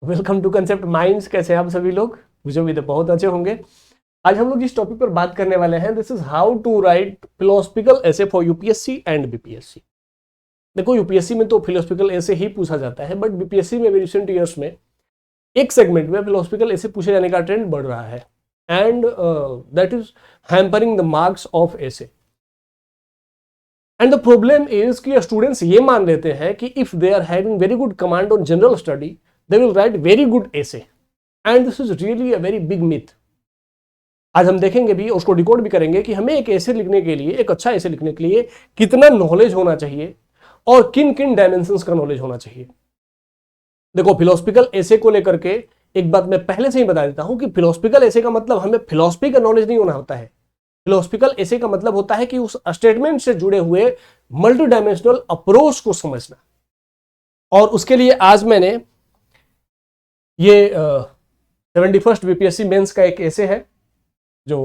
Welcome to concept minds. कैसे हैं आप सभी लोग? मुझे भी तो बहुत अच्छे होंगे। आज हम लोग जिस टॉपिक पर बात करने वाले हैं, this is how to write philosophical essay for UPSC and BPSC. देखो, यूपीएससी में तो फिलोसफिकल एसे ही पूछा जाता है, बट बीपीएससी में भी रिसेंट ईयर्स में एक सेगमेंट में फिलोसफिकल एसे पूछे जाने का ट्रेंड बढ़ रहा है, and that is hampering the marks of essay. And the problem is कि स्टूडेंट्स ये मान लेते हैं कि if they are having very good command on general study, they will write very good essay, and this is really a very big myth. आज हम देखेंगे भी, उसको डिकोड भी करेंगे कि हमें एक ऐसे लिखने के लिए, एक अच्छा ऐसे लिखने के लिए कितना नॉलेज होना चाहिए और किन किन डायमेंशंस का नॉलेज होना चाहिए। देखो, फिलोसफिकल ऐसे को लेकर के एक बात मैं पहले से ही बता देता हूं कि फिलोसफिकल ऐसे का मतलब हमें फिलोसफी का नॉलेज नहीं होना होता है। फिलोसफिकल ऐसे का मतलब होता है कि उस स्टेटमेंट से जुड़े हुए मल्टी डायमेंशनल अप्रोच को समझना। और उसके लिए आज मैंने ये 71st बीपीएससी मेंस का एक ऐसे है जो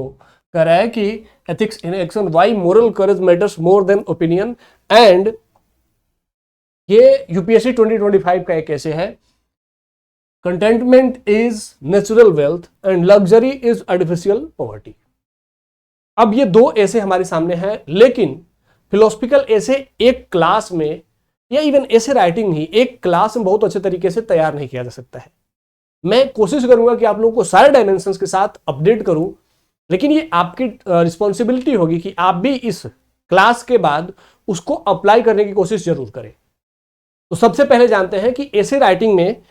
कह रहा है कि ethics in action, why moral courage matters more than opinion. And ये यूपीएससी 2025 का एक ऐसे है, contentment is natural wealth and luxury is artificial poverty. अब ये दो ऐसे हमारे सामने हैं, लेकिन फिलोसफिकल ऐसे एक क्लास में या इवन ऐसे राइटिंग ही एक क्लास में बहुत अच्छे तरीके से तैयार नहीं किया जा सकता है। मैं कोशिश करूंगा कि आप लोगों को सारे डायमेंशंस के साथ अपडेट करूं, लेकिन ये आपकी रिस्पॉन्सिबिलिटी होगी कि आप भी इस क्लास के बाद उसको अप्लाई करने की कोशिश जरूर करें। तो सबसे पहले जानते हैं कि ऐसे राइटिंग में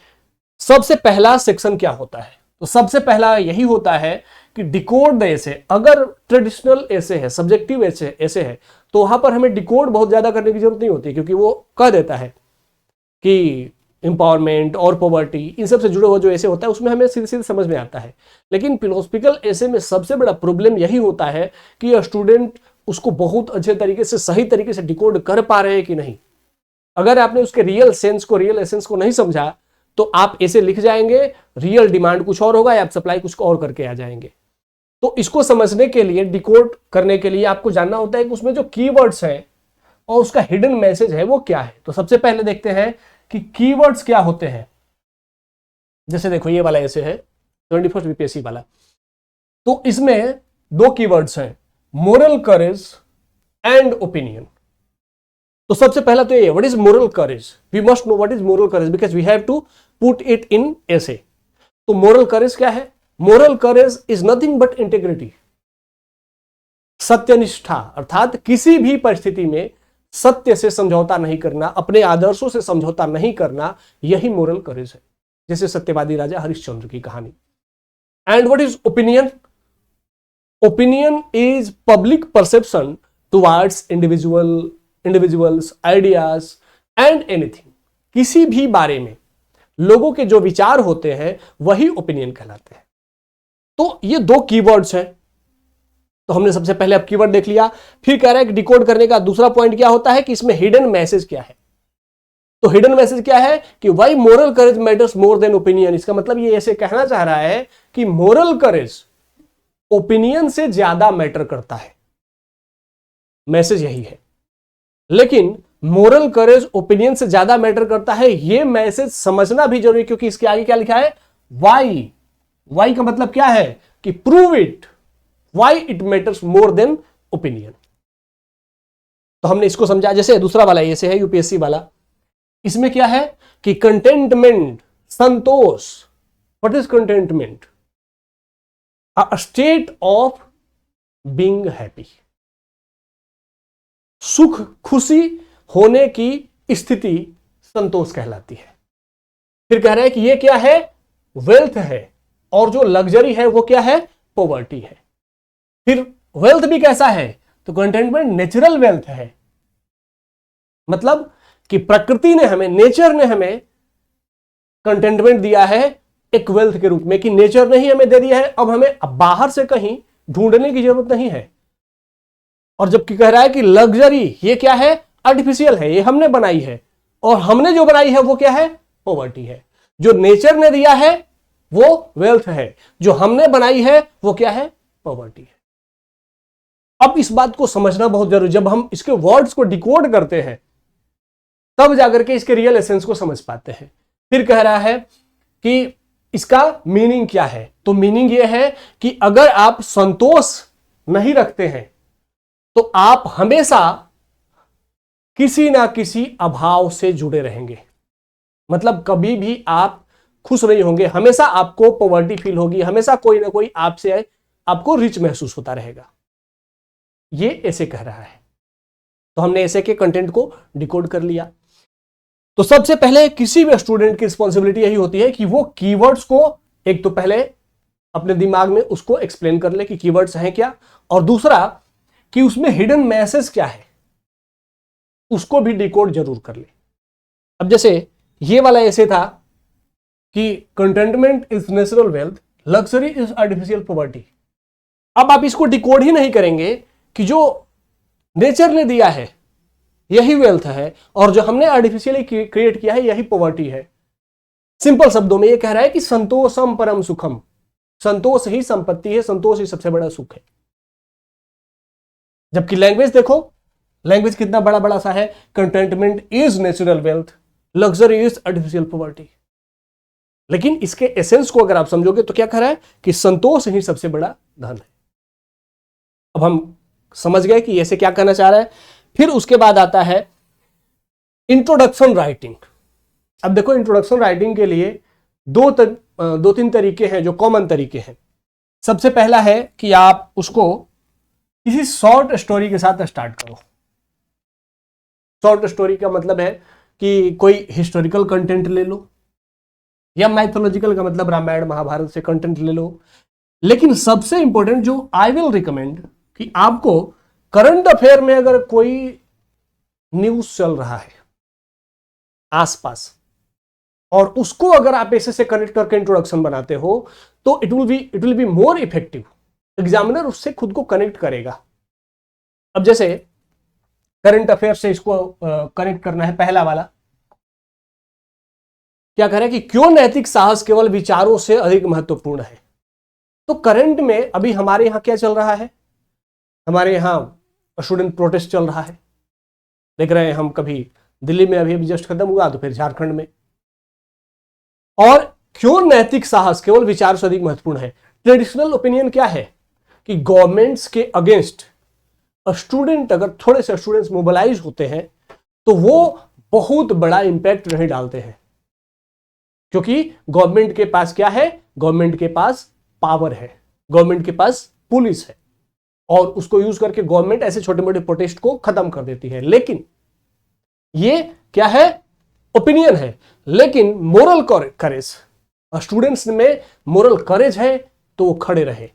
सबसे पहला सेक्शन क्या होता है। तो सबसे पहला यही होता है कि डिकोड द एसे। अगर ट्रेडिशनल एसे है, सब्जेक्टिव एसे है, तो वहां पर हमें डिकोड बहुत ज्यादा करने की जरूरत नहीं होती, क्योंकि वो कह देता है कि इंपावरमेंट और पॉवर्टी, इन सब से जुड़े हुआ जो ऐसे होता है उसमें हमें सीधे सीधे समझ में आता है। लेकिन फिलोसफिकल ऐसे में सबसे बड़ा प्रॉब्लम यही होता है कि स्टूडेंट उसको बहुत अच्छे तरीके से, सही तरीके से डिकोड कर पा रहे हैं कि नहीं। अगर आपने उसके रियल सेंस को, रियल एसेंस को नहीं समझा, तो आप ऐसे लिख जाएंगे, रियल डिमांड कुछ और होगा या आप सप्लाई कुछ और करके आ जाएंगे। तो इसको समझने के लिए, डिकोड करने के लिए आपको जानना होता है कि उसमें जो कीवर्ड्स हैं और उसका हिडन मैसेज है वो क्या है। तो सबसे पहले देखते हैं कि कीवर्ड्स क्या होते हैं। जैसे देखो, ये वाला ऐसे है 21st बीपीएससी वाला, तो इसमें दो कीवर्ड्स हैं, मोरल करेज एंड ओपिनियन। तो सबसे पहला तो ये, what is moral courage? We must know what is moral courage because we have to put it in essay. तो मोरल करेज क्या है? Moral courage is nothing but integrity, सत्यनिष्ठा, अर्थात किसी भी परिस्थिति में सत्य से समझौता नहीं करना, अपने आदर्शों से समझौता नहीं करना, यही मोरल करेज है। जैसे सत्यवादी राजा हरिश्चंद्र की कहानी। And what is opinion? Opinion is public perception towards individuals, ideas and anything. किसी भी बारे में लोगों के जो विचार होते हैं वही ओपिनियन कहलाते हैं। तो ये दो कीवर्ड्स हैं। तो हमने सबसे पहले अब कीवर्ड देख लिया। फिर कह रहा है कि डिकोड करने का दूसरा पॉइंट क्या होता है कि इसमें हिडन मैसेज क्या है। तो हिडन मैसेज क्या है कि why moral courage matters more than opinion. इसका मतलब ये ऐसे कहना चाह रहा है कि मोरल करेज ओपिनियन से ज्यादा मैटर करता है। मैसेज यही है। लेकिन मोरल करेज ओपिनियन से ज्यादा मैटर करता है, यह मैसेज समझना भी जरूरी, क्योंकि इसके आगे क्या लिखा है? वाई। वाई का मतलब क्या है कि prove it, why it matters more than opinion। तो हमने इसको समझा। जैसे दूसरा वाला ऐसे है यूपीएससी वाला, इसमें क्या है कि कंटेंटमेंट, संतोष। What is contentment? A state of being happy, सुख खुशी होने की स्थिति संतोष कहलाती है। फिर कह रहा है कि ये क्या है? वेल्थ है, और जो लग्जरी है वो क्या है? पॉवर्टी है। फिर वेल्थ भी कैसा है? तो कंटेंटमेंट नेचुरल वेल्थ है, मतलब कि प्रकृति ने हमें, नेचर ने हमें कंटेंटमेंट दिया है एक वेल्थ के रूप में, कि नेचर ने ही हमें दे दिया है, अब हमें बाहर से कहीं ढूंढने की जरूरत नहीं है। और जबकि कह रहा है कि लग्जरी ये क्या है? आर्टिफिशियल है, ये हमने बनाई है, और हमने जो बनाई है वो क्या है? पॉवर्टी है। जो नेचर ने दिया है वो वेल्थ है, जो हमने बनाई है वो क्या है? पॉवर्टी है। अब इस बात को समझना बहुत जरूरी। जब हम इसके वर्ड्स को डिकोड करते हैं तब जाकर के इसके रियल एसेंस को समझ पाते हैं। फिर कह रहा है कि इसका मीनिंग क्या है। तो मीनिंग यह है कि अगर आप संतोष नहीं रखते हैं तो आप हमेशा किसी ना किसी अभाव से जुड़े रहेंगे। मतलब कभी भी आप खुश नहीं होंगे, हमेशा आपको पॉवर्टी फील होगी, हमेशा कोई ना कोई आपसे आपको रिच महसूस होता रहेगा। ये ऐसे कह रहा है। तो हमने ऐसे के कंटेंट को डिकोड कर लिया। तो सबसे पहले किसी भी स्टूडेंट की रिस्पॉन्सिबिलिटी यही होती है कि वो कीवर्ड्स को एक तो पहले अपने दिमाग में उसको एक्सप्लेन कर ले कि कीवर्ड्स हैं क्या, और दूसरा कि उसमें हिडन मैसेज क्या है उसको भी डिकोड जरूर कर ले। अब जैसे ये वाला ऐसे था कि contentment is natural wealth, luxury is artificial poverty. अब आप इसको डिकोड ही नहीं करेंगे कि जो नेचर ने दिया है यही वेल्थ है और जो हमने आर्टिफिशियली क्रिएट किया है यही पॉवर्टी है। सिंपल शब्दों में यह कह रहा है कि संतोषम परम सुखम, संतोष ही संपत्ति है, संतोष ही सबसे बड़ा सुख है। जबकि लैंग्वेज देखो, लैंग्वेज कितना बड़ा बड़ा सा है, contentment is natural wealth, luxury is artificial poverty. लेकिन इसके एसेंस को अगर आप समझोगे तो क्या कह रहा है कि संतोष ही सबसे बड़ा धन है। अब हम समझ गए कि ऐसे क्या कहना चाह रहा है। फिर उसके बाद आता है इंट्रोडक्शन राइटिंग। अब देखो इंट्रोडक्शन राइटिंग के लिए दो तीन तरीके हैं जो कॉमन तरीके हैं। सबसे पहला है कि आप उसको किसी शॉर्ट स्टोरी के साथ स्टार्ट करो। शॉर्ट स्टोरी का मतलब है कि कोई हिस्टोरिकल कंटेंट ले लो या माइथोलॉजिकल का मतलब रामायण महाभारत से कंटेंट ले लो। लेकिन सबसे इंपॉर्टेंट जो आई विल रिकमेंड कि आपको करंट अफेयर में अगर कोई न्यूज चल रहा है आसपास और उसको अगर आप ऐसे से कनेक्ट करके इंट्रोडक्शन बनाते हो तो it will be more effective. Examiner उससे खुद को कनेक्ट करेगा। अब जैसे करंट अफेयर से इसको कनेक्ट करना है, पहला वाला क्या कह रहा है कि क्यों नैतिक साहस केवल विचारों से अधिक महत्वपूर्ण है। तो करंट में अभी हमारे यहां क्या चल रहा है, हमारे यहां स्टूडेंट प्रोटेस्ट चल रहा है, देख रहे हैं हम। कभी दिल्ली में अभी जस्ट खत्म हुआ तो फिर झारखंड में। और क्यों नैतिक साहस केवल विचार से अधिक महत्वपूर्ण है। ट्रेडिशनल ओपिनियन क्या है कि गवर्नमेंट्स के अगेंस्ट स्टूडेंट, अगर थोड़े से स्टूडेंट्स मोबिलाइज होते हैं तो वो बहुत बड़ा इंपैक्ट नहीं डालते हैं, क्योंकि गवर्नमेंट के पास क्या है, गवर्नमेंट के पास पावर है, गवर्नमेंट के पास पुलिस है और उसको यूज करके गवर्नमेंट ऐसे छोटे मोटे प्रोटेस्ट को खत्म कर देती है। लेकिन ये क्या है, ओपिनियन है। लेकिन मोरल करेज, स्टूडेंट्स में मोरल करेज है तो वो खड़े रहे।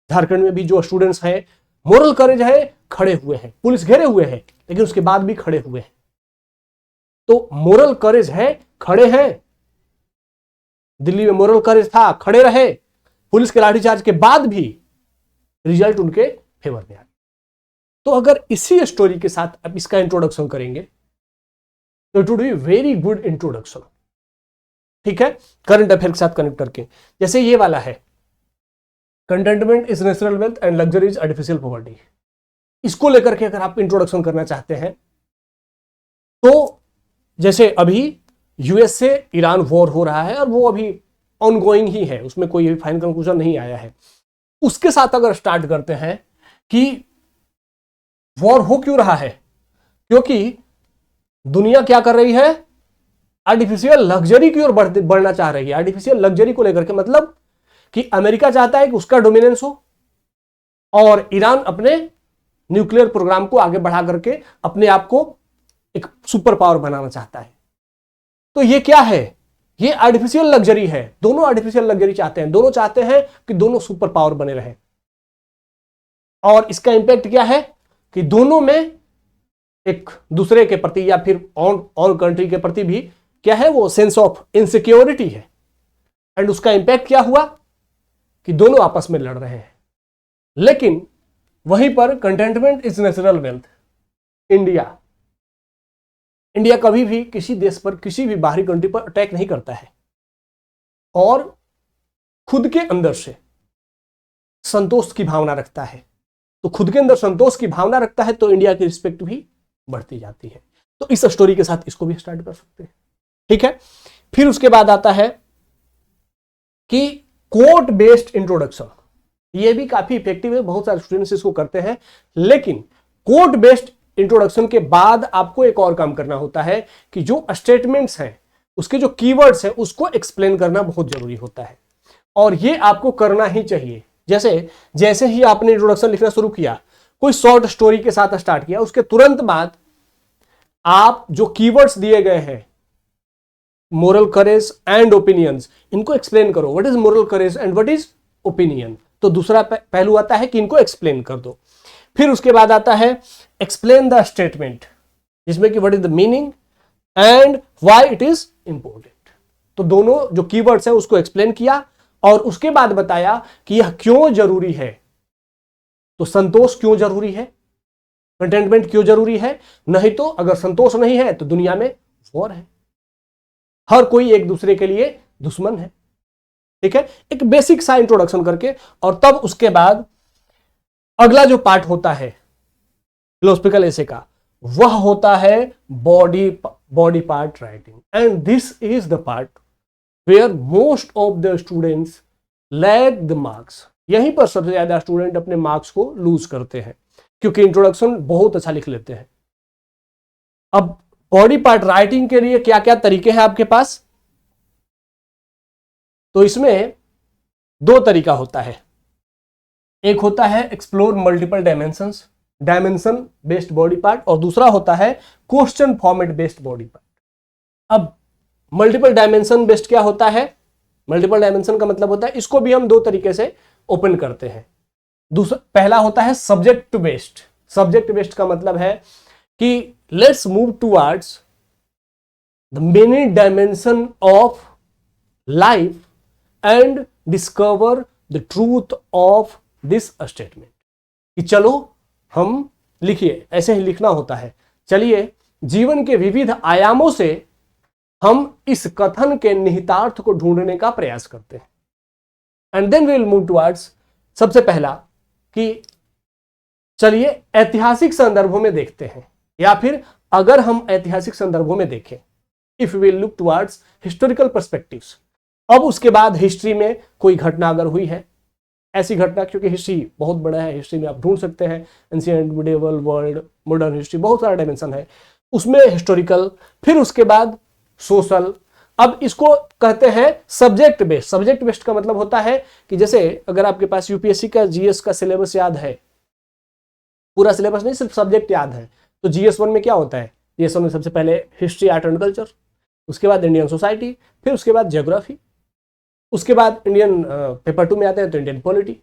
झारखंड में भी जो स्टूडेंट्स हैं मोरल करेज है, खड़े हुए हैं, पुलिस घेरे हुए हैं लेकिन उसके बाद भी खड़े हुए हैं। तो मोरल करेज है, खड़े हैं। दिल्ली में मोरल करेज था, खड़े रहे, पुलिस के लाठीचार्ज के बाद भी रिजल्ट उनके फेवर में आ गया। तो अगर इसी स्टोरी के साथ आप इसका इंट्रोडक्शन करेंगे तो it would be very good introduction. ठीक है, करंट अफेयर के साथ कनेक्ट करके। जैसे ये वाला है, contentment is natural wealth and luxury is artificial poverty. इसको लेकर के अगर आप इंट्रोडक्शन करना चाहते हैं तो जैसे अभी यूएस से ईरान वॉर हो रहा है और वो अभी ऑनगोइंग ही है, उसमें कोई फाइनल कंक्लूजन नहीं आया है। उसके साथ अगर स्टार्ट करते हैं कि वॉर हो क्यों रहा है, क्योंकि दुनिया क्या कर रही है, आर्टिफिशियल लग्जरी की ओर बढ़ना चाह रही है। आर्टिफिशियल लग्जरी को लेकर के मतलब कि अमेरिका चाहता है कि उसका डोमिनेंस हो और ईरान अपने न्यूक्लियर प्रोग्राम को आगे बढ़ा करके अपने आप को एक सुपर पावर बनाना चाहता है। तो ये क्या है, ये आर्टिफिशियल लग्जरी है। दोनों आर्टिफिशियल लग्जरी चाहते हैं, दोनों चाहते हैं कि दोनों सुपर पावर बने रहे। और इसका इंपैक्ट क्या है कि दोनों में एक दूसरे के प्रति या फिर और कंट्री के प्रति भी क्या है, वो सेंस ऑफ इनसिक्योरिटी है। एंड उसका इंपैक्ट क्या हुआ कि दोनों आपस में लड़ रहे हैं। लेकिन वहीं पर contentment is natural wealth. India कभी भी किसी देश पर, किसी भी बाहरी कंट्री पर अटैक नहीं करता है और खुद के अंदर से संतोष की भावना रखता है। तो खुद के अंदर संतोष की भावना रखता है तो इंडिया की रिस्पेक्ट भी बढ़ती जाती है। तो इस स्टोरी के साथ इसको भी स्टार्ट कर सकते हैं। ठीक है, फिर उसके बाद आता है कि कोट बेस्ड इंट्रोडक्शन, ये भी काफी इफेक्टिव है, बहुत सारे स्टूडेंट्स इसको करते हैं, लेकिन कोट बेस्ड इंट्रोडक्शन के बाद आपको एक और काम करना होता है कि जो स्टेटमेंट्स हैं उसके जो कीवर्ड्स हैं उसको एक्सप्लेन करना बहुत जरूरी होता है, और ये आपको करना ही चाहिए। जैसे ही आपने इंट्रोडक्शन लिखना शुरू किया, कोई शॉर्ट स्टोरी के साथ स्टार्ट किया, उसके तुरंत बाद आप जो कीवर्ड्स दिए गए हैं, मोरल करेज एंड ओपिनियंस, इनको एक्सप्लेन करो। What is moral courage and what is opinion, तो दूसरा पहलू आता है कि इनको एक्सप्लेन कर दो। फिर उसके बाद आता है एक्सप्लेन द स्टेटमेंट, जिसमें कि what is the meaning and why it is important. तो दोनों जो कीवर्ड्स हैं उसको एक्सप्लेन किया और उसके बाद बताया कि यह क्यों जरूरी है। तो संतोष क्यों जरूरी है, कंटेंटमेंट क्यों जरूरी है, नहीं तो अगर संतोष नहीं है तो दुनिया में वॉर है, हर कोई एक दूसरे के लिए दुश्मन है। ठीक है, एक बेसिक सा इंट्रोडक्शन करके, और तब उसके बाद अगला जो पार्ट होता है फिलोसॉफिकल एसे का, वह होता है body part writing, and this is the part where most of the students lack the marks. यहीं पर सबसे ज्यादा स्टूडेंट अपने मार्क्स को लूज करते हैं, क्योंकि इंट्रोडक्शन बहुत अच्छा लिख लेते हैं। अब बॉडी पार्ट राइटिंग के लिए क्या क्या तरीके हैं आपके पास, तो इसमें दो तरीका होता है। एक होता है explore multiple dimensions, dimension based body part, और दूसरा होता है question format based body part. अब मल्टीपल डायमेंशन बेस्ड क्या होता है, मल्टीपल डायमेंशन का मतलब होता है, इसको भी हम दो तरीके से ओपन करते हैं। दूसरा पहला होता है सब्जेक्ट बेस्ड। सब्जेक्ट बेस्ड का मतलब है कि let's move towards the many dimension of life and discover the truth of this statement. कि चलो हम लिखिए, ऐसे ही लिखना होता है, चलिए जीवन के विविध आयामों से हम इस कथन के निहितार्थ को ढूंढने का प्रयास करते हैं। And then we will move towards, सबसे पहला कि चलिए ऐतिहासिक संदर्भों में देखते हैं, या फिर अगर हम ऐतिहासिक संदर्भों में देखें, if we will look towards historical perspectives. अब उसके बाद हिस्ट्री में कोई घटना अगर हुई है, ऐसी घटना, क्योंकि हिस्ट्री बहुत बड़ा है, हिस्ट्री में आप ढूंढ सकते हैं ancient, medieval, world, modern history, बहुत सारा डायमेंशन है उसमें, हिस्टोरिकल। फिर उसके बाद सोशल। अब इसको कहते हैं सब्जेक्ट बेस्ड। सब्जेक्ट बेस्ड का मतलब होता है कि जैसे अगर आपके पास यूपीएससी का जीएस का सिलेबस याद है, पूरा सिलेबस नहीं, सिर्फ सब्जेक्ट याद है, तो जीएस 1 में क्या होता है, जीएस 1 में सबसे पहले हिस्ट्री, आर्ट एंड कल्चर, उसके बाद इंडियन सोसाइटी, फिर उसके बाद ज्योग्राफी, उसके बाद इंडियन पेपर 2 में आते हैं तो इंडियन पॉलिटी,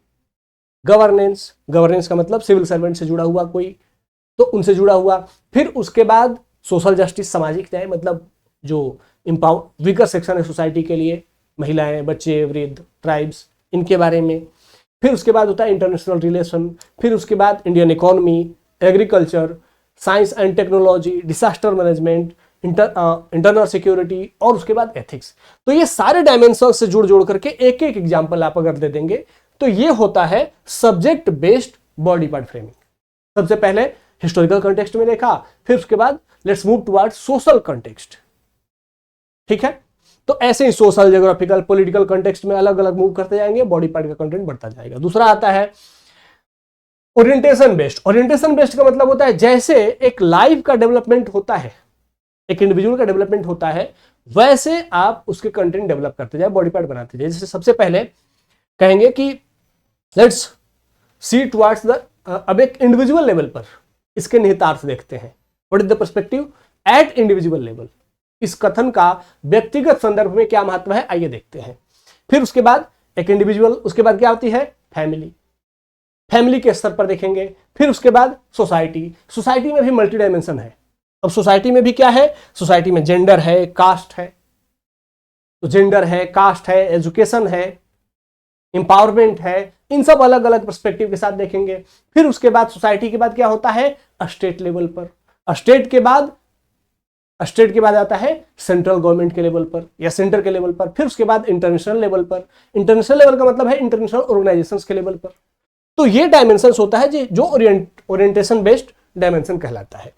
गवर्नेंस। गवर्नेंस का मतलब सिविल सर्वेंट से जुड़ा हुआ कोई, तो उनसे जुड़ा हुआ। फिर उसके बाद सोशल जस्टिस, सामाजिक न्याय, मतलब जो वीकर सेक्शन है सोसाइटी के लिए, महिलाएं, बच्चे, वृद्ध, ट्राइब्स, इनके बारे में। फिर उसके बाद होता है इंटरनेशनल रिलेशन, फिर उसके बाद Indian economy, agriculture, science and technology, disaster management, internal security, और उसके बाद एथिक्स। तो ये सारे डायमेंशन से जुड़ करके एक एक एग्जाम्पल आप अगर दे देंगे तो ये होता है subject based body part framing. सबसे पहले हिस्टोरिकल कंटेक्स्ट में देखा, फिर उसके बाद let's move towards social context. ठीक है, तो ऐसे ही सोशल, ज्योग्राफिकल, पॉलिटिकल कंटेक्स्ट में अलग अलग मूव करते जाएंगे, बॉडी पार्ट का कंटेंट बढ़ता जाएगा। दूसरा आता है ओरिएंटेशन बेस्ड। ओरिएंटेशन बेस्ड का मतलब होता है जैसे एक लाइफ का डेवलपमेंट होता है, एक इंडिविजुअल का डेवलपमेंट होता है, वैसे आप उसके कंटेंट डेवलप करते जाए, बॉडी पार्ट बनाते जाए। जैसे सबसे पहले कहेंगे कि लेट्स सी टुवर्ड्स द, अब एक इंडिविजुअल लेवल पर इसके निहितार्थ देखते हैं, what is the perspective eight individual level. इस कथन का व्यक्तिगत संदर्भ में क्या महत्व है, आइए देखते हैं। फिर उसके बाद एक इंडिविजुअल, उसके बाद क्या होती है फैमिली, फैमिली के स्तर पर देखेंगे। फिर उसके बाद सोसाइटी, सोसाइटी में भी मल्टी डायमेंशन है। अब सोसाइटी में भी क्या है, सोसाइटी में जेंडर है, कास्ट है, तो जेंडर है, कास्ट है, एजुकेशन है, एम्पावरमेंट है, इन सब अलग अलग पर्सपेक्टिव के साथ देखेंगे। फिर उसके बाद सोसाइटी के बाद क्या होता है स्टेट लेवल पर, स्टेट के बाद आता है सेंट्रल गवर्नमेंट के लेवल पर या सेंटर के लेवल पर। फिर उसके बाद इंटरनेशनल लेवल पर, इंटरनेशनल लेवल का मतलब है इंटरनेशनल ऑर्गेनाइजेशंस के लेवल पर। तो ये डायमेंशन होता है जो ओरिएंटेशन बेस्ड डायमेंशन कहलाता है।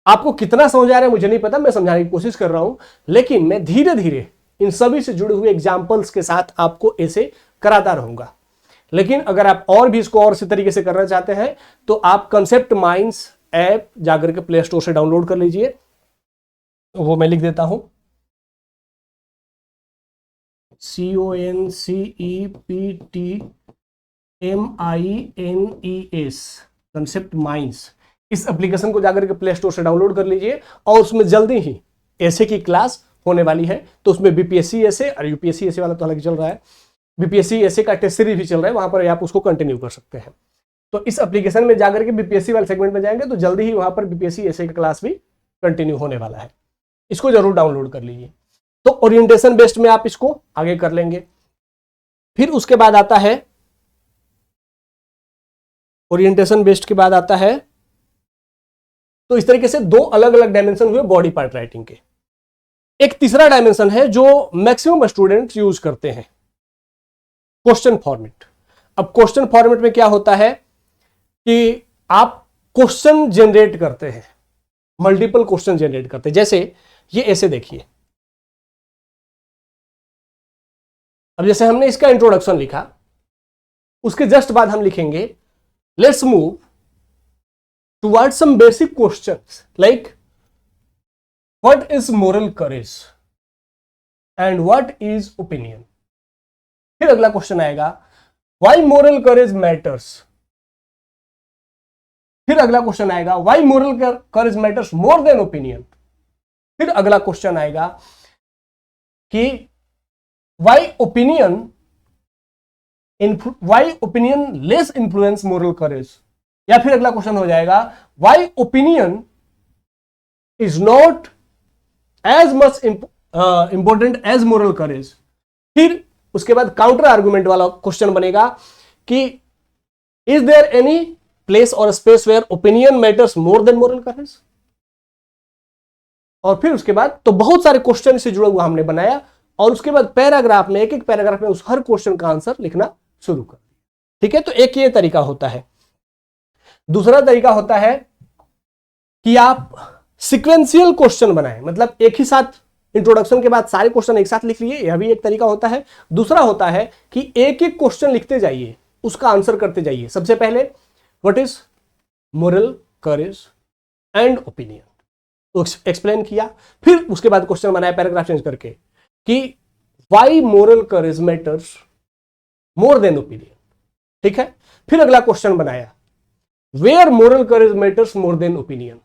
आपको कितना समझ आ रहा है मुझे नहीं पता, मैं समझाने की कोशिश कर रहा हूं, लेकिन मैं धीरे धीरे इन सभी से जुड़े हुए एग्जाम्पल्स के साथ आपको ऐसे कराता रहूंगा। लेकिन अगर आप और भी इसको और इसी तरीके से करना चाहते हैं तो आप कंसेप्ट माइंड्स ऐप जाकर के प्ले स्टोर से डाउनलोड कर लीजिए। वो मैं लिख देता हूं, CONCEPTMINES, कंसेप्ट माइंड्स। इस एप्लीकेशन को जाकर के प्ले स्टोर से डाउनलोड कर लीजिए और उसमें जल्दी ही ऐसे की क्लास होने वाली है। तो उसमें बीपीएससी ऐसे और यूपीएससी ऐसे वाला तो अलग चल रहा है, बीपीएससी ऐसे का टेस्ट सीरीज भी चल रहा है, वहां पर आप उसको कंटिन्यू कर सकते हैं। तो इस एप्लीकेशन में जाकर के बीपीएससी वाले सेगमेंट में जाएंगे तो जल्दी ही वहां पर बीपीएससी ऐसे का क्लास भी कंटिन्यू होने वाला है। इसको जरूर डाउनलोड कर लीजिए। तो ओरिएंटेशन बेस्ड में आप इसको आगे कर लेंगे। फिर उसके बाद आता है ओरिएंटेशन बेस्ड के बाद आता है, तो इस तरीके से दो अलग अलग डायमेंशन हुए बॉडी पार्ट राइटिंग के। एक तीसरा डायमेंशन है जो मैक्सिमम स्टूडेंट्स यूज करते हैं, क्वेश्चन फॉर्मेट। अब क्वेश्चन फॉर्मेट में क्या होता है कि आप क्वेश्चन जनरेट करते हैं, मल्टीपल क्वेश्चन जनरेट करते हैं। जैसे ये ऐसे देखिए, अब जैसे हमने इसका इंट्रोडक्शन लिखा, उसके जस्ट बाद हम लिखेंगे let's move towards some basic questions like what is moral courage and what is opinion. फिर अगला क्वेश्चन आएगा व्हाई मोरल करेज मैटर्स। फिर अगला क्वेश्चन आएगा why moral courage matters more than opinion. फिर अगला क्वेश्चन आएगा कि why opinion less influence moral courage. या फिर अगला क्वेश्चन हो जाएगा why opinion is not as much important as moral courage. फिर उसके बाद काउंटर आर्गुमेंट वाला क्वेश्चन बनेगा कि इज देयर एनी प्लेस और space where opinion matters more than moral courage. और फिर उसके बाद तो बहुत सारे क्वेश्चन से जुड़ा हुआ हमने बनाया और उसके बाद पैराग्राफ में, एक एक पैराग्राफ में उस हर क्वेश्चन का आंसर लिखना शुरू कर दिया। ठीक है, तो एक ये तरीका होता है। दूसरा तरीका होता है कि आप सीक्वेंशियल क्वेश्चन बनाएं, मतलब एक ही साथ इंट्रोडक्शन के बाद सारे क्वेश्चन एक साथ लिख लिए, यह भी एक तरीका होता है। दूसरा होता है कि एक एक क्वेश्चन लिखते जाइए, उसका आंसर करते जाइए। सबसे पहले what is moral courage and opinion, तो एक्सप्लेन किया। फिर उसके बाद क्वेश्चन बनाया पैराग्राफ चेंज करके कि why moral courage matters more than opinion. ठीक है, फिर अगला क्वेश्चन बनाया where moral courage matters more than opinion,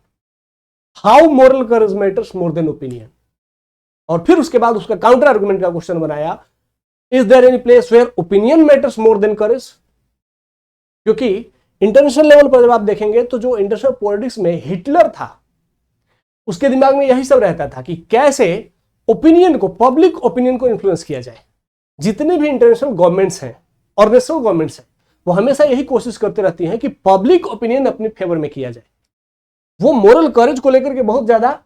how moral courage matters more than opinion. और फिर उसके बाद उसका काउंटर आर्गुमेंट का क्वेश्चन बनाया is there any place where opinion matters more than courage. क्योंकि इंटरनेशनल लेवल पर जब आप देखेंगे तो जो इंटरनेशनल पॉलिटिक्स में हिटलर था, उसके दिमाग में यही सब रहता था कि कैसे ओपिनियन को, पब्लिक ओपिनियन को इन्फ्लुएंस किया जाए। जितने भी इंटरनेशनल गवर्नमेंट्स हैं और नेशनल गवर्नमेंट्स हैं, वो हमेशा यही कोशिश करते रहती हैं कि पब्लिक ओपिनियन अपने फेवर में किया जाए। वो मोरल करेज को लेकर के बहुत ज्यादा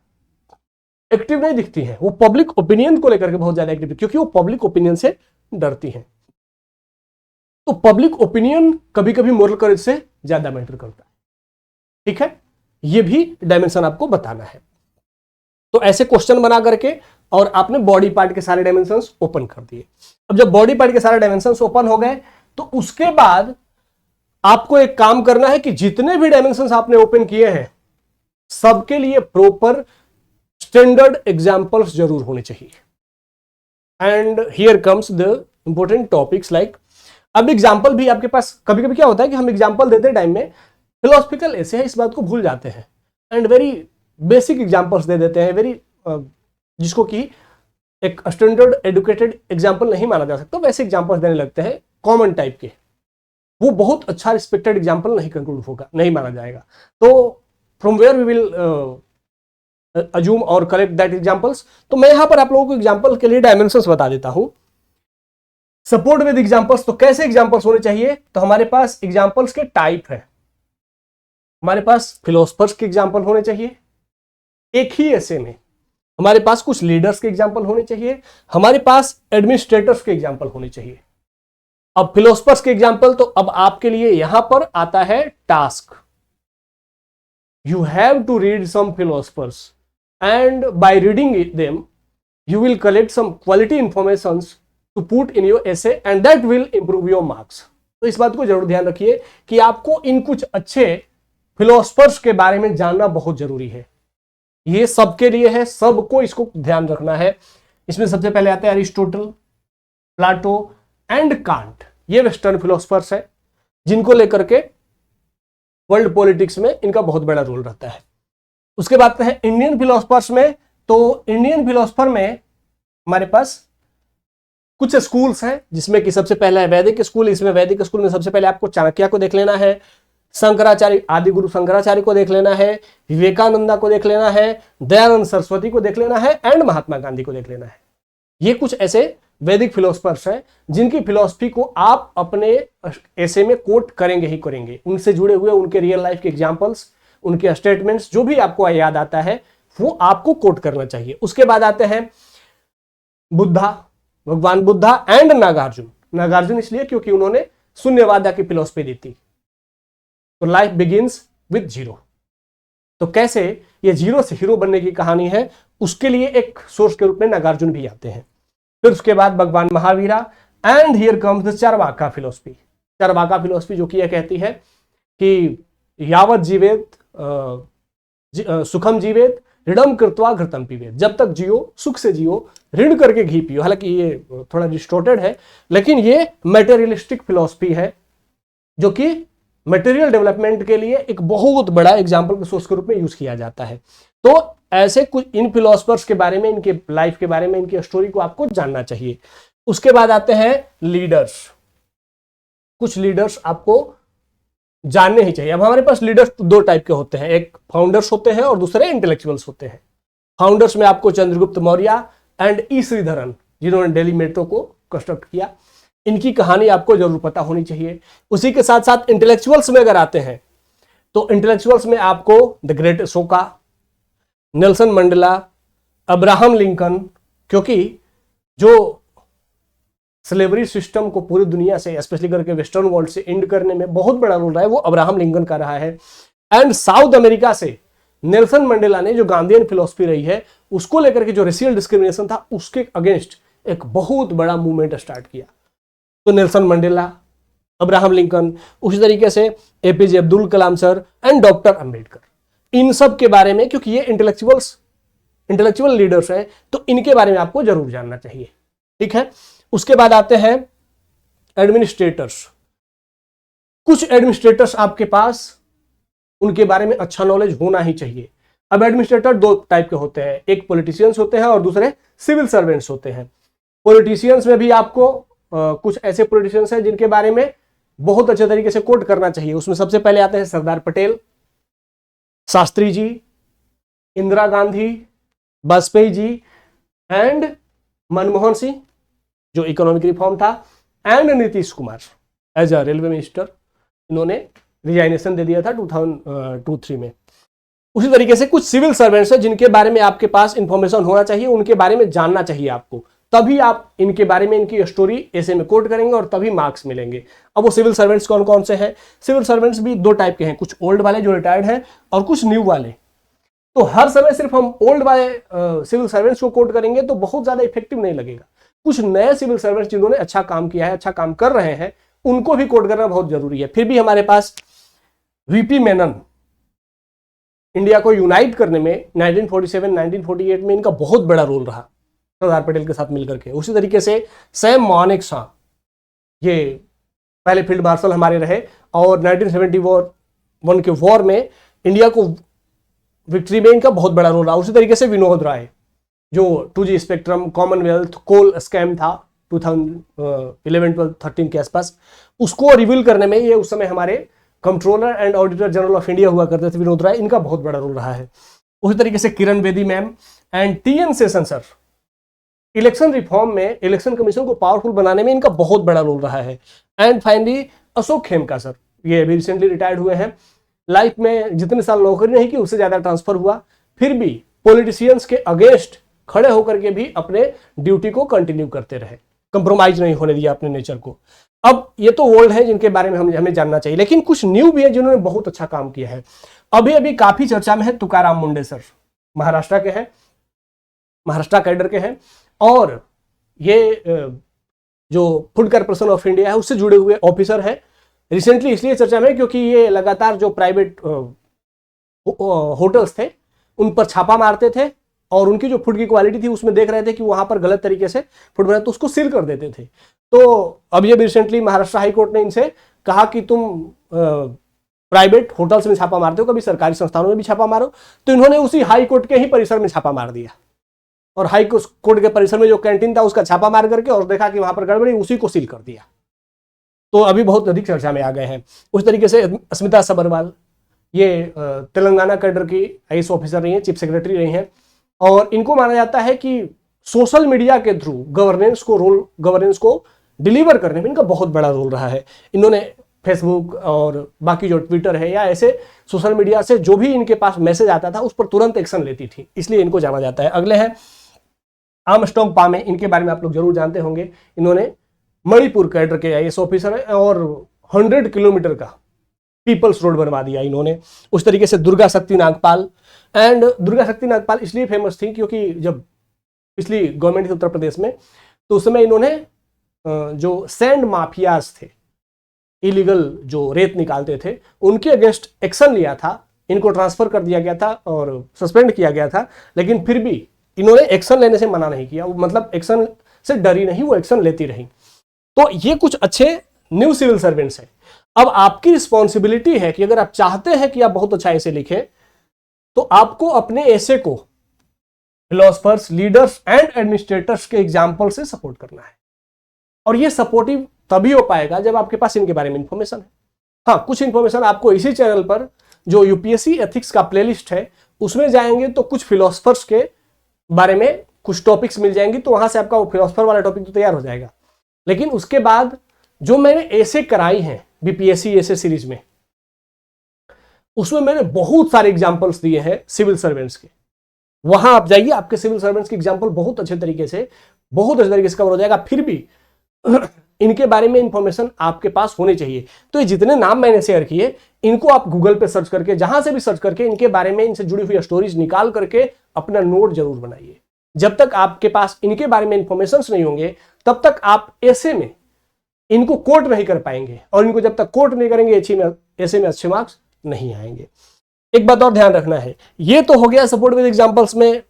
एक्टिव नहीं दिखती हैं, वो पब्लिक ओपिनियन को लेकर के बहुत ज्यादा एक्टिव, क्योंकि वो पब्लिक ओपिनियन से डरती हैं। तो पब्लिक ओपिनियन कभी कभी मोरल करेज से ज्यादा मैटर करता है। ठीक है, ये भी डायमेंशन आपको बताना है। तो ऐसे क्वेश्चन बना करके और आपने बॉडी पार्ट के सारे डायमेंशंस ओपन कर दिए। अब जब बॉडी पार्ट के सारे डायमेंशंस ओपन हो गए तो उसके बाद आपको एक काम करना है कि जितने भी डायमेंशंस आपने ओपन किए हैं सबके लिए प्रॉपर स्टैंडर्ड एग्जांपल्स जरूर होने चाहिए। And here comes the important topics like, अब एग्जांपल भी आपके पास कभी कभी क्या होता है कि हम एग्जांपल देते टाइम में फिलोसफिकल ऐसे है, इस बात को भूल जाते हैं एंड वेरी बेसिक एग्जांपल्स दे देते हैं, वेरी जिसको कि एक स्टैंडर्ड एडुकेटेड एग्जांपल नहीं माना जा सकता, वैसे एग्जांपल्स देने लगते हैं कॉमन टाइप के। वो बहुत अच्छा रिस्पेक्टेड एग्जांपल नहीं कंक्लूड होगा, नहीं माना जाएगा। तो from where we will assume और कलेक्ट दैट एग्जांपल्स। तो मैं यहां पर आप लोगों को एग्जांपल के लिए डायमेंशंस बता देता हूं। सपोर्ट विद एग्जांपल्स, तो कैसे एग्जांपल्स होने चाहिए? तो हमारे पास एग्जांपल्स के टाइप है। हमारे पास फिलोसफर्स के एग्जांपल होने चाहिए, एक ही ऐसे में हमारे पास कुछ लीडर्स के एग्जांपल होने चाहिए, हमारे पास एडमिनिस्ट्रेटर्स के एग्जांपल होने चाहिए। अब फिलोसफर्स के एग्जांपल, तो अब आपके लिए यहां पर आता है task. You have to read some philosophers and by reading them you will collect some quality informations to put in your essay and that will improve your marks। तो इस बात को जरूर ध्यान रखिए कि आपको इन कुछ अच्छे फिलोसफर्स के बारे में जानना बहुत जरूरी है। ये सबके लिए है, सबको इसको ध्यान रखना है। इसमें सबसे पहले आते हैं अरिस्टोटल, प्लाटो एंड कांट। ये वेस्टर्न फिलोसफर्स है जिनको लेकर के वर्ल्ड पॉलिटिक्स में इनका बहुत बड़ा रोल रहता है। उसके बाद है इंडियन फिलोसफर्स में। तो इंडियन फिलोसफर में हमारे पास कुछ स्कूल्स हैं जिसमें कि सबसे पहला है वैदिक स्कूल। इसमें वैदिक स्कूल में सबसे पहले आपको चाणक्य को देख लेना है, शंकराचार्य आदि गुरु शंकराचार्य को देख लेना है, विवेकानंदा को देख लेना है, दयानंद सरस्वती को देख लेना है एंड महात्मा गांधी को देख लेना है। ये कुछ ऐसे वैदिक फिलोसफर्स हैं जिनकी फिलोसफी को आप अपने ऐसे में कोट करेंगे ही करेंगे। उनसे जुड़े हुए उनके रियल लाइफ के एग्जांपल्स, उनके स्टेटमेंट्स जो भी आपको याद आता है वो आपको कोट करना चाहिए। उसके बाद आते हैं बुद्धा, भगवान बुद्धा एंड नागार्जुन। नागार्जुन इसलिए क्योंकि उन्होंने शून्यवाद की फिलोसफी दी थी। तो लाइफ बिगिंस विद जीरो। तो कैसे ये जीरो से हीरो बनने की कहानी है, उसके लिए एक सोर्स के रूप में नागार्जुन भी आते हैं। फिर उसके बाद भगवान Mahavira and here comes the Charvaka philosophy. Charvaka philosophy जो कि यह कहती है कि यावत जीवेत सुखम जीवेत ऋणम कृत्वा घृतम पीवेत। जब तक जियो सुख से जियो, ऋण करके घी पियो। हालांकि ये थोड़ा डिस्टोर्टेड है, लेकिन ये मटेरियलिस्टिक फिलोसफी है जो कि मटेरियल डेवलपमेंट के लिए एक बहुत बड़ा एग्जाम्पल के सोर्स के रूप में यूज किया जाता है। तो ऐसे कुछ इन फिलोसफर्स के बारे में, इनके लाइफ के बारे में, इनकी स्टोरी को आपको जानना चाहिए। उसके बाद आते हैं लीडर्स। कुछ लीडर्स आपको जानने ही चाहिए। अब हमारे पास लीडर्स दो टाइप के होते हैं, एक फाउंडर्स होते हैं और दूसरे इंटेलेक्चुअल्स होते हैं। फाउंडर्स में आपको चंद्रगुप्त मौर्य एंड ई श्रीधरन, जिन्होंने दिल्ली मेट्रो को कंस्ट्रक्ट किया, इनकी कहानी आपको जरूर पता होनी चाहिए। उसी के साथ साथ इंटेलेक्चुअल्स में अगर आते हैं तो इंटेलेक्चुअल्स में आपको the great Ashoka, Nelson Mandela, Abraham Lincoln, क्योंकि जो स्लेवरी सिस्टम को पूरी दुनिया से स्पेशली करके वेस्टर्न वर्ल्ड से एंड करने में बहुत बड़ा रोल रहा है वो अब्राहम लिंकन का रहा है। एंड साउथ अमेरिका से नेल्सन मंडेला ने जो गांधीयन फिलोसफी रही है उसको लेकर के जो रेशियल डिस्क्रिमिनेशन था उसके अगेंस्ट एक बहुत बड़ा मूवमेंट स्टार्ट किया। तो नेल्सन मंडेला, अब्राहम लिंकन, उसी तरीके से APJ Abdul Kalam sir and doctor Ambedkar, इन सब के बारे में, क्योंकि ये इंटेलेक्चुअल लीडर्स हैं तो इनके बारे में आपको जरूर जानना चाहिए। ठीक है। उसके बाद आते हैं एडमिनिस्ट्रेटर्स। कुछ एडमिनिस्ट्रेटर्स आपके पास, उनके बारे में अच्छा नॉलेज होना ही चाहिए। अब एडमिनिस्ट्रेटर दो टाइप के होते हैं, एक पॉलिटिशियंस होते हैं और दूसरे सिविल सर्वेंट्स होते हैं। पॉलिटिशियंस में भी आपको कुछ ऐसे पॉलिटिशियंस हैं जिनके बारे में बहुत अच्छे तरीके से कोट करना चाहिए। उसमें सबसे पहले आते हैं सरदार पटेल, शास्त्री जी, इंदिरा गांधी, वाजपेयी जी एंड मनमोहन सिंह जो इकोनॉमिक रिफॉर्म था, and Nitish Kumar as a railway minister. इन्होंने रिजाइनेशन दे दिया था 2002-03 में। उसी तरीके से कुछ सिविल सर्वेंट्स हैं जिनके बारे में आपके पास इंफॉर्मेशन होना चाहिए, उनके बारे में जानना चाहिए आपको, तभी आप इनके बारे में इनकी स्टोरी ऐसे में कोट करेंगे और तभी मार्क्स मिलेंगे। अब वो सिविल सर्वेंट्स कौन कौन से हैं? सिविल सर्वेंट्स भी दो टाइप के हैं, कुछ ओल्ड वाले जो रिटायर्ड हैं और कुछ न्यू वाले। तो हर समय सिर्फ हम ओल्ड वाले सिविल सर्वेंट्स को कोट करेंगे तो बहुत ज्यादा इफेक्टिव नहीं लगेगा। कुछ नए सिविल सर्वेंट्स जिन्होंने अच्छा काम किया है, अच्छा काम कर रहे हैं, उनको भी कोट करना बहुत जरूरी है। फिर भी हमारे पास वीपी मेनन, इंडिया को यूनाइट करने में 1947-1948 में इनका बहुत बड़ा रोल रहा सरदार पटेल के साथ मिलकर के। उसी तरीके से सैम मानेकशॉ, ये पहले फील्ड मार्शल हमारे रहे और 1971 के वॉर में इंडिया को विक्ट्री में इनका बहुत बड़ा रोल रहा। उसी तरीके से विनोद राय, जो 2G स्पेक्ट्रम, कॉमनवेल्थ, कोल स्कैम था 2011-12-13 के आसपास, उसको रिवील करने में ये उस समय हमारे controller and auditor general of India हुआ करते थे विनोद राय, इनका बहुत बड़ा रोल रहा है। उसी तरीके से Kiran Bedi ma'am and TN Seshan sir, election reform में इलेक्शन कमीशन को पावरफुल बनाने में इनका बहुत बड़ा रोल रहा है। And finally Ashok Khemka sir, ये अभी रिसेंटली रिटायर्ड हुए हैं। लाइफ में जितने साल नौकरी नहीं की उससे ज्यादा ट्रांसफर हुआ, फिर भी पॉलिटिशियंस के अगेंस्ट खड़े होकर के भी अपने ड्यूटी को कंटिन्यू करते रहे, कंप्रोमाइज नहीं होने दिया अपने नेचर को। अब ये तो ओल्ड है जिनके बारे में हमें जानना चाहिए, लेकिन कुछ न्यू भी है जिन्होंने बहुत अच्छा काम किया है। अभी अभी काफी चर्चा में है तुकाराम मुंडे सर, महाराष्ट्र के हैं। महाराष्ट्र कैडर के हैं, और ये जो फूड कॉर्पोरेशन ऑफ इंडिया है उससे जुड़े हुए ऑफिसर हैं। रिसेंटली इसलिए चर्चा में क्योंकि ये लगातार जो प्राइवेट होटल्स थे उन पर छापा मारते थे और उनकी जो फूड की क्वालिटी थी उसमें देख रहे थे कि वहां पर गलत तरीके से फूड बना, तो उसको सील कर देते थे। तो अब ये रिसेंटली महाराष्ट्र हाई कोर्ट ने इनसे कहा कि तुम प्राइवेट होटल्स में छापा मारते हो, कभी सरकारी संस्थानों में भी छापा मारो। तो इन्होंने उसी हाई कोर्ट के ही परिसर में छापा मार दिया और हाई कोर्ट के परिसर में जो कैंटीन था उसका छापा मार करके और देखा कि वहां पर गड़बड़ी, उसी को सील कर दिया। तो अभी बहुत अधिक चर्चा में आ गए हैं। उस तरीके से स्मिता सबरवाल, ये तेलंगाना कैडर की आईएएस ऑफिसर रही हैं, चीफ सेक्रेटरी रही हैं, और इनको माना जाता है कि सोशल मीडिया के थ्रू गवर्नेंस को डिलीवर करने में इनका बहुत बड़ा रोल रहा है। इन्होंने फेसबुक और बाकी जो ट्विटर है या ऐसे सोशल मीडिया से जो भी इनके पास मैसेज आता था उस पर तुरंत एक्शन लेती थी, इसलिए इनको जाना जाता है। अगले हैं आर्मस्ट्रांग पामे, इनके बारे में आप लोग जरूर जानते होंगे। इन्होंने मणिपुर कैडर के आईएएस ऑफिसर है और 100 किलोमीटर का पीपल्स रोड बनवा दिया इन्होंने। उस तरीके से दुर्गा शक्ति नागपाल, एंड दुर्गा शक्ति नागपाल इसलिए फेमस थी क्योंकि जब पिछली गवर्नमेंट थी उत्तर प्रदेश में तो उस समय इन्होंने जो सैंड माफियाज थे, इलीगल जो रेत निकालते थे, उनके अगेंस्ट एक्शन लिया था। इनको ट्रांसफर कर दिया गया था और सस्पेंड किया गया था, लेकिन फिर भी इन्होंने एक्शन लेने से मना नहीं किया, मतलब एक्शन से डरी नहीं, वो एक्शन लेती रही। तो ये कुछ अच्छे न्यू सिविल सर्वेंट्स हैं। अब आपकी रिस्पॉन्सिबिलिटी है कि अगर आप चाहते हैं कि आप बहुत अच्छा ऐसे लिखें तो आपको अपने ऐसे को फिलोसफर्स, लीडर्स एंड एडमिनिस्ट्रेटर्स के एग्जाम्पल से सपोर्ट करना है, और ये सपोर्टिव तभी हो पाएगा जब आपके पास इनके बारे में इंफॉर्मेशन है। हाँ, कुछ इंफॉर्मेशन आपको इसी चैनल पर जो यूपीएससी एथिक्स का प्लेलिस्ट है उसमें जाएंगे तो कुछ फिलोसफर्स के बारे में कुछ टॉपिक्स मिल जाएंगी, तो वहां से आपका वो फिलोसफर वाला टॉपिक तो तैयार हो जाएगा। लेकिन उसके बाद जो मैंने ऐसे कराई हैं बीपीएससी ऐसे सीरीज में, उसमें मैंने बहुत सारे एग्जाम्पल्स दिए हैं सिविल सर्वेंट्स के। वहां आप जाइए, आपके सिविल सर्वेंट्स के एग्जाम्पल बहुत अच्छे तरीके से कवर हो जाएगा। फिर भी इनके बारे में इंफॉर्मेशन आपके पास होनी चाहिए। तो ये जितने नाम मैंने शेयर किए, इनको आप गूगल पे सर्च करके, जहां से भी सर्च करके, इनके बारे में, इनसे जुड़ी हुई स्टोरीज निकाल करके अपना नोट जरूर बनाइए। जब तक आपके पास इनके बारे में इंफॉर्मेशन नहीं होंगे तब तक आप ऐसे में इनको कोट नहीं कर पाएंगे, और इनको जब तक कोट नहीं करेंगे ऐसे में अच्छे मार्क्स नहीं आएंगे। एक बात और ध्यान रखना है, ये तो हो गया सपोर्ट विद एग्जांपल्स में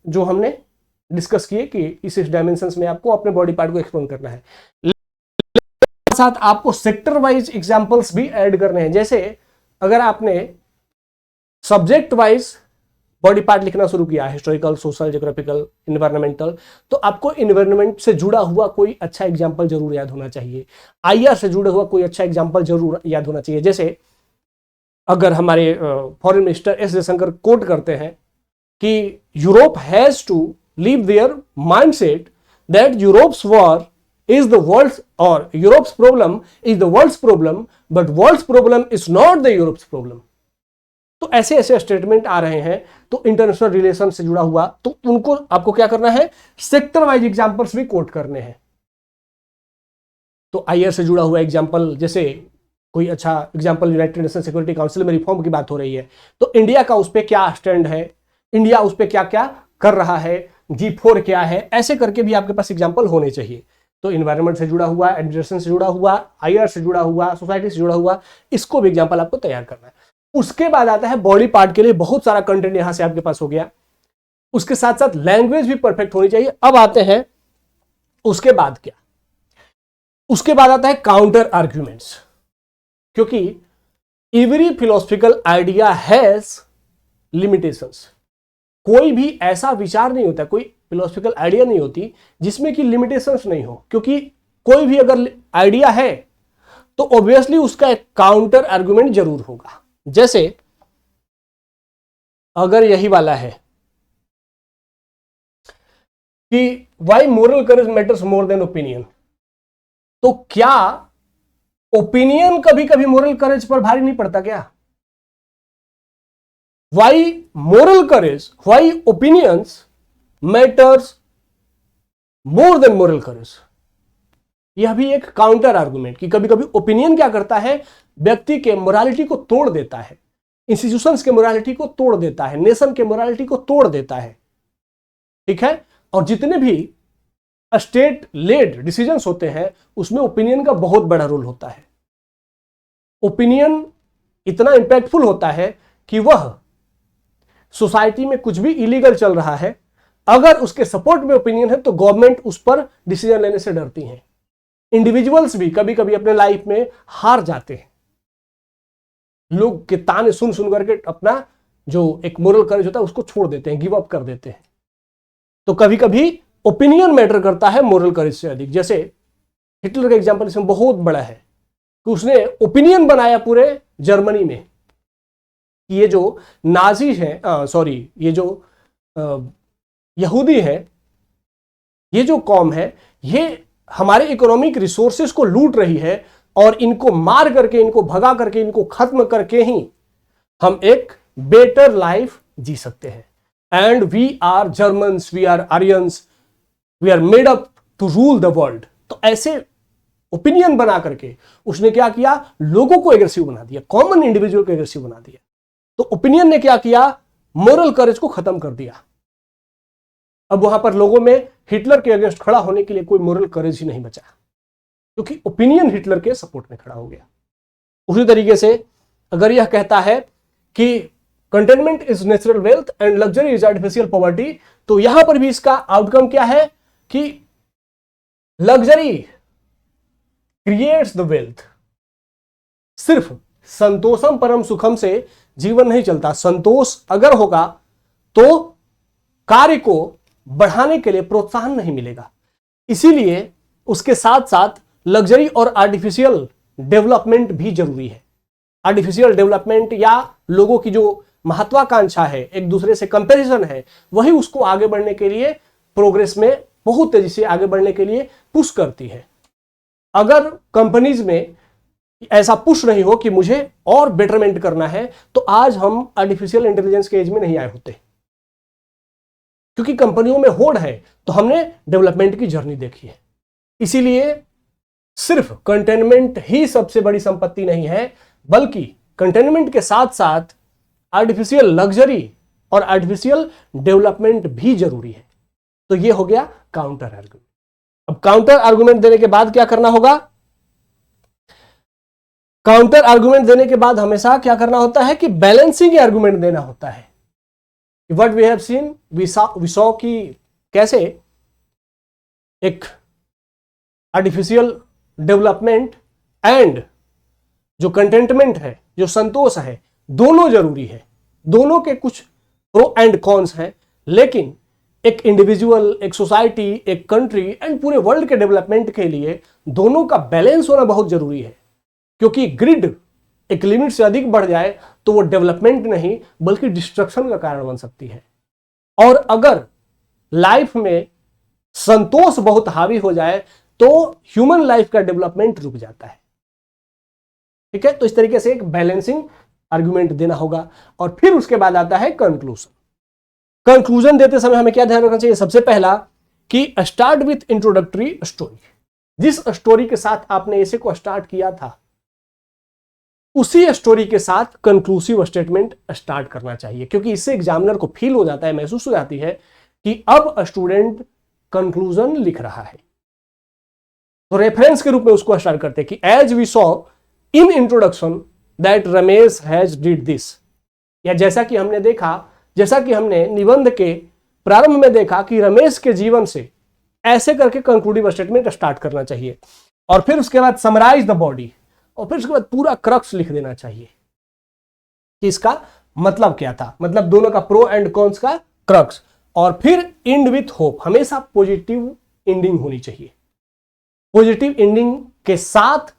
जो हमने डिस्कस किए कि इस डायमेंशंस में आपको अपने बॉडी पार्ट को एक्सप्लेन करना है। साथ आपको सेक्टर वाइज एग्जांपल्स भी ऐड करने हैं। जैसे अगर आपने सब्जेक्ट वाइज बॉडी पार्ट लिखना शुरू किया, हिस्टोरिकल, सोशल, ज्योग्राफिकल, इन्वायरमेंटल, तो आपको इन्वायरमेंट से जुड़ा हुआ कोई अच्छा एग्जांपल जरूर याद होना चाहिए। आईआर से जुड़ा हुआ कोई अच्छा एग्जांपल जरूर याद होना चाहिए। जैसे अगर हमारे foreign minister S Jaishankar quote करते हैं कि Europe has to leave their mindset that Europe's war is the world's, or Europe's problem is the world's problem, but world's problem is not the Europe's problem. तो ऐसे ऐसे स्टेटमेंट आ रहे हैं, तो international relation से जुड़ा हुआ, तो उनको आपको क्या करना है, सेक्टर वाइज एग्जांपल्स भी कोट करने हैं। तो आईआर से जुड़ा हुआ एग्जांपल, जैसे कोई अच्छा example, United nation security council में रिफॉर्म की बात हो रही है, तो इंडिया का उस पर क्या स्टैंड है, इंडिया उस पर क्या क्या कर रहा है, G4 क्या है, ऐसे करके भी आपके पास एग्जाम्पल होने चाहिए। तो इन्वायरमेंट से जुड़ा हुआ, एडमिनिस्ट्रेशन से जुड़ा हुआ, आईआर से जुड़ा हुआ, सोसाइटी से जुड़ा हुआ, इसको भी एग्जांपल आपको तैयार करना है। उसके बाद आता है बॉडी पार्ट के लिए बहुत सारा कंटेंट यहां से आपके पास हो गया। उसके साथ साथ लैंग्वेज भी परफेक्ट होनी चाहिए। अब आते हैं उसके बाद क्या, उसके बाद आता है काउंटर आर्ग्यूमेंट्स, क्योंकि every philosophical idea has limitations. कोई भी ऐसा विचार नहीं होता, कोई फिलोसफिकल आइडिया नहीं होती जिसमें कि लिमिटेशंस नहीं हो, क्योंकि कोई भी अगर आइडिया है तो ऑब्वियसली उसका एक काउंटर आर्गुमेंट जरूर होगा। जैसे अगर यही वाला है कि Y moral courage matters more than opinion, तो क्या ओपिनियन कभी कभी मोरल करेज पर भारी नहीं पड़ता क्या? Why moral courage, why opinions matters more than moral courage, यह भी एक काउंटर आर्गुमेंट कि कभी कभी ओपिनियन क्या करता है, व्यक्ति के मोरालिटी को तोड़ देता है, इंस्टीट्यूशंस के मोरालिटी को तोड़ देता है, नेशन के मोरालिटी को तोड़ देता है। ठीक है। और जितने भी स्टेट लेड डिसीजंस होते हैं उसमें ओपिनियन का बहुत बड़ा रोल होता है। ओपिनियन इतना इंपैक्टफुल होता है कि वह सोसाइटी में कुछ भी इलीगल चल रहा है, अगर उसके सपोर्ट में ओपिनियन है तो गवर्नमेंट उस पर डिसीजन लेने से डरती है। इंडिविजुअल्स भी कभी कभी अपने लाइफ में हार जाते हैं, लोग के ताने सुन सुन करके अपना जो एक मोरल करेज होता है उसको छोड़ देते हैं, गिव अप कर देते हैं। तो कभी कभी ओपिनियन मैटर करता है मोरल करेज से अधिक। जैसे हिटलर का एग्जांपल इसमें बहुत बड़ा है कि उसने ओपिनियन बनाया पूरे जर्मनी में कि ये जो नाजी हैं, सॉरी, ये जो यहूदी है, ये जो कौम है, ये हमारे इकोनॉमिक रिसोर्सेज को लूट रही है और इनको मार करके, इनको भगा करके, इनको खत्म करके ही हम एक बेटर लाइफ जी सकते हैं। And we are Germans, we are Aryans, we are made up to rule the world. तो ऐसे ओपिनियन बना करके उसने क्या किया, लोगों को एग्रेसिव बना दिया, कॉमन इंडिविजुअल को एग्रेसिव बना दिया। तो ओपिनियन ने क्या किया, मोरल करेज को खत्म कर दिया। अब वहां पर लोगों में हिटलर के अगेंस्ट खड़ा होने के लिए कोई मोरल करेज ही नहीं बचा, क्योंकि ओपिनियन हिटलर के सपोर्ट में खड़ा हो गया। उसी तरीके से अगर यह कहता है कि containment is natural wealth and luxury is artificial poverty, तो यहां पर भी इसका आउटकम क्या है कि लग्जरी क्रिएट्स द वेल्थ। सिर्फ संतोषम परम सुखम से जीवन नहीं चलता। संतोष अगर होगा तो कार्य को बढ़ाने के लिए प्रोत्साहन नहीं मिलेगा। इसीलिए उसके साथ साथ लग्जरी और आर्टिफिशियल डेवलपमेंट भी जरूरी है। आर्टिफिशियल डेवलपमेंट या लोगों की जो महत्वाकांक्षा है, एक दूसरे से कंपैरिजन है, वही उसको आगे बढ़ने के लिए, प्रोग्रेस में बहुत तेजी से आगे बढ़ने के लिए पुश करती है। अगर कंपनीज में ऐसा पुश नहीं हो कि मुझे और बेटरमेंट करना है, तो आज हम आर्टिफिशियल इंटेलिजेंस के एज में नहीं आए होते, क्योंकि कंपनियों में होड़ है, तो हमने डेवलपमेंट की जर्नी देखी है। इसीलिए सिर्फ कंटेनमेंट ही सबसे बड़ी संपत्ति नहीं है, बल्कि कंटेनमेंट के साथ साथ आर्टिफिशियल लग्जरी और आर्टिफिशियल डेवलपमेंट भी जरूरी है। तो ये हो गया काउंटर आर्गुमेंट। अब काउंटर आर्गुमेंट देने के बाद क्या करना होगा, काउंटर आर्गुमेंट देने के बाद हमेशा क्या करना होता है कि बैलेंसिंग आर्गुमेंट देना होता है। What we have seen, we saw कि कैसे एक आर्टिफिशियल डेवलपमेंट एंड जो कंटेंटमेंट है, जो संतोष है, दोनों जरूरी है। दोनों के कुछ प्रो एंड कॉन्स हैं, लेकिन एक इंडिविजुअल, एक सोसाइटी, एक कंट्री एंड पूरे वर्ल्ड के डेवलपमेंट के लिए दोनों का बैलेंस होना बहुत जरूरी है। क्योंकि ग्रिड एक लिमिट से अधिक बढ़ जाए तो वो डेवलपमेंट नहीं बल्कि डिस्ट्रक्शन का कारण बन सकती है। और अगर लाइफ में संतोष बहुत हावी हो जाए तो ह्यूमन लाइफ का डेवलपमेंट रुक जाता है। ठीक है, तो इस तरीके से एक बैलेंसिंग आर्गुमेंट देना होगा। और फिर उसके बाद आता है कंक्लूजन। कंक्लूजन देते समय हमें क्या ध्यान रखना चाहिए, सबसे पहला कि स्टार्ट विथ इंट्रोडक्टरी स्टोरी। जिस स्टोरी के साथ आपने ऐसे को स्टार्ट किया था, उसी स्टोरी के साथ कंक्लूसिव स्टेटमेंट स्टार्ट करना चाहिए, क्योंकि इससे एग्जामिनर को फील हो जाता है, महसूस हो जाती है कि अब स्टूडेंट कंक्लूजन लिख रहा है। तो रेफरेंस के रूप में उसको स्टार्ट करते हैं कि as we saw in introduction that Ramesh has did this, या जैसा कि हमने देखा, जैसा कि हमने निबंध के प्रारंभ में देखा कि रमेश के जीवन से, ऐसे करके कंक्लूडिव स्टेटमेंट स्टार्ट करना चाहिए। और फिर उसके बाद समराइज द बॉडी, और फिर उसके बाद पूरा क्रक्स लिख देना चाहिए कि इसका मतलब क्या था, मतलब दोनों का प्रो एंड कॉन्स का क्रक्स। और फिर एंड विथ होप, हमेशा पॉजिटिव एंडिंग होनी चाहिए। पॉजिटिव एंडिंग के साथ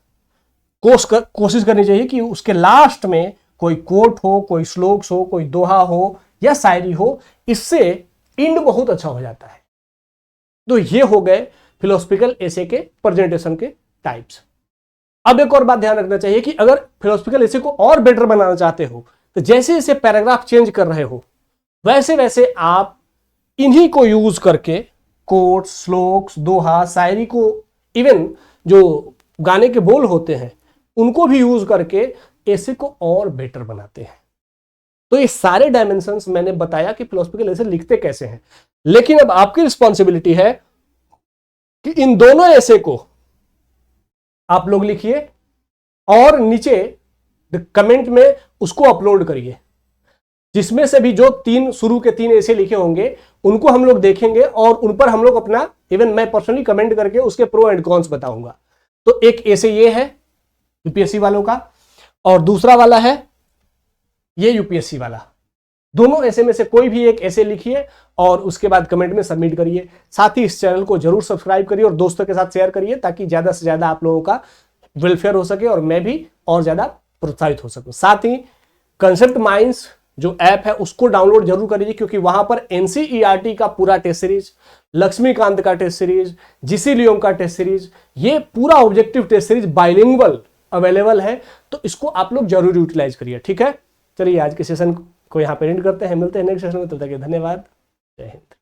कोशिश करनी चाहिए कि उसके लास्ट में कोई कोट हो, कोई श्लोक हो, कोई दोहा हो या शायरी हो। इससे एंड बहुत अच्छा हो जाता है। तो ये हो गए फिलोसफिकल एसे के प्रेजेंटेशन के टाइप्स। अब एक और बात ध्यान रखना चाहिए कि अगर फिलोसफिकल एसे को और बेटर बनाना चाहते हो तो जैसे जैसे पैराग्राफ चेंज कर रहे हो वैसे वैसे आप इन्हीं को यूज करके कोट्स, श्लोक्स, दोहा, शायरी को, इवन जो गाने के बोल होते हैं उनको भी यूज करके एसे को और बेटर बनाते हैं। तो ये सारे डायमेंशंस मैंने बताया कि फिलोसफिकल ऐसे लिखते कैसे हैं, लेकिन अब आपकी रिस्पॉन्सिबिलिटी है कि इन दोनों ऐसे को आप लोग लिखिए और नीचे कमेंट में उसको अपलोड करिए। जिसमें से भी जो शुरू के 3 ऐसे लिखे होंगे उनको हम लोग देखेंगे और उन पर हम लोग अपना, इवन मैं पर्सनली कमेंट करके उसके प्रो एंड कॉन्स बताऊंगा। तो एक ऐसे ये है यूपीएससी वालों का, और दूसरा वाला है ये यूपीएससी वाला। दोनों ऐसे में से कोई भी एक ऐसे लिखिए और उसके बाद कमेंट में सबमिट करिए। साथ ही इस चैनल को जरूर सब्सक्राइब करिए और दोस्तों के साथ शेयर करिए, ताकि ज्यादा से ज्यादा आप लोगों का वेलफेयर हो सके और मैं भी और ज्यादा प्रोत्साहित हो सकूं। साथ ही कंसेप्ट माइंड्स जो ऐप है उसको डाउनलोड जरूर करिए, क्योंकि वहां पर एनसीईआरटी का पूरा टेस्ट सीरीज, लक्ष्मीकांत का टेस्ट सीरीज, जीसी लियोम का टेस्ट सीरीज, ये पूरा objective test series bilingual available है। तो इसको आप लोग जरूर यूटिलाइज करिए। ठीक है, चलिए आज के सेशन को यहां पे एंड करते हैं, मिलते हैं नेक्स्ट सेशन में। तब तक के धन्यवाद, जय हिंद।